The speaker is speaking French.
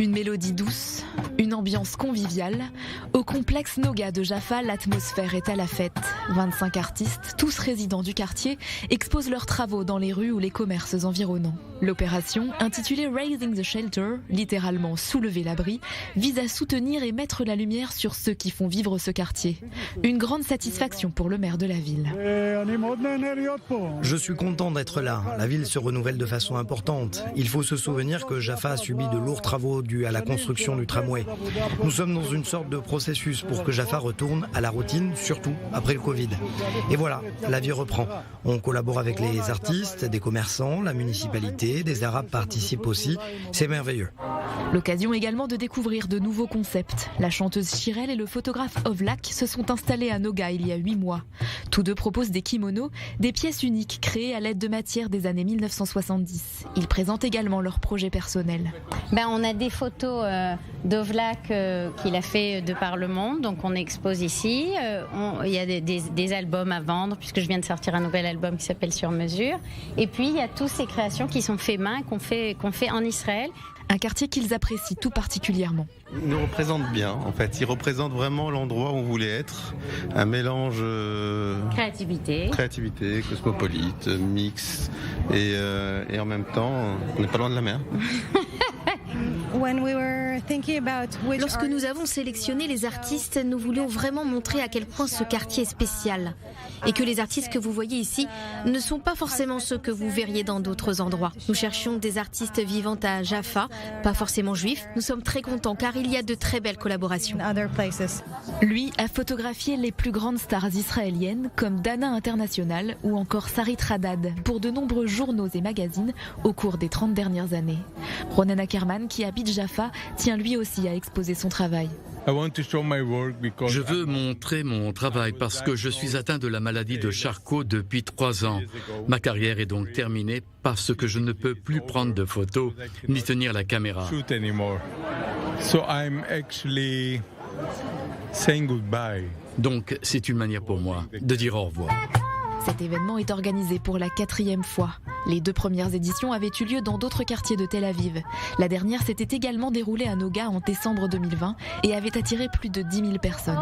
Une mélodie douce, une ambiance conviviale. Au complexe Noga de Jaffa, l'atmosphère est à la fête. 25 artistes, tous résidents du quartier, exposent leurs travaux dans les rues ou les commerces environnants. L'opération, intitulée Raising the Shelter, littéralement soulever l'abri, vise à soutenir et mettre la lumière sur ceux qui font vivre ce quartier. Une grande satisfaction pour le maire de la ville. Je suis content d'être là. La ville se renouvelle de façon importante. Il faut se souvenir que Jaffa a subi de lourds travaux dus à la construction du tramway. Nous sommes dans une sorte de processus pour que Jaffa retourne à la routine, surtout après le Covid. Et voilà, la vie reprend. On collabore avec les artistes, des commerçants, la municipalité, des Arabes participent aussi. C'est merveilleux. L'occasion également de découvrir de nouveaux concepts. La chanteuse Chirel et le photographe Ovlak se sont installés à Noga il y a 8 mois. Tous deux proposent des kimonos, des pièces uniques créées à l'aide de matières des années 1970. Ils présentent également leurs projets personnels. On a des photos d'Ovlak qu'il a fait de par le monde, donc on expose ici. Il y a des albums à vendre, puisque je viens de sortir un nouvel album qui s'appelle Sur mesure. Et puis il y a toutes ces créations qui sont faites main, qu'on fait en Israël. Un quartier qu'ils apprécient tout particulièrement. Il nous représente bien, en fait. Il représente vraiment l'endroit où on voulait être. Un mélange... Créativité, cosmopolite, mix. Et en même temps, on n'est pas loin de la mer. Lorsque nous avons sélectionné les artistes, nous voulions vraiment montrer à quel point ce quartier est spécial. Et que les artistes que vous voyez ici ne sont pas forcément ceux que vous verriez dans d'autres endroits. Nous cherchions des artistes vivant à Jaffa, pas forcément juifs. Nous sommes très contents car il y a de très belles collaborations. Lui a photographié les plus grandes stars israéliennes comme Dana International ou encore Sarit Hadad pour de nombreux journaux et magazines au cours des 30 dernières années. Ronen Ackerman, qui habite Jaffa, tient lui aussi à exposer son travail. Je veux montrer mon travail parce que je suis atteint de la maladie de Charcot depuis 3 ans. Ma carrière est donc terminée parce que je ne peux plus prendre de photos ni tenir la caméra. Donc c'est une manière pour moi de dire au revoir. Cet événement est organisé pour la 4e fois. Les 2 premières éditions avaient eu lieu dans d'autres quartiers de Tel Aviv. La dernière s'était également déroulée à Noga en décembre 2020 et avait attiré plus de 10 000 personnes.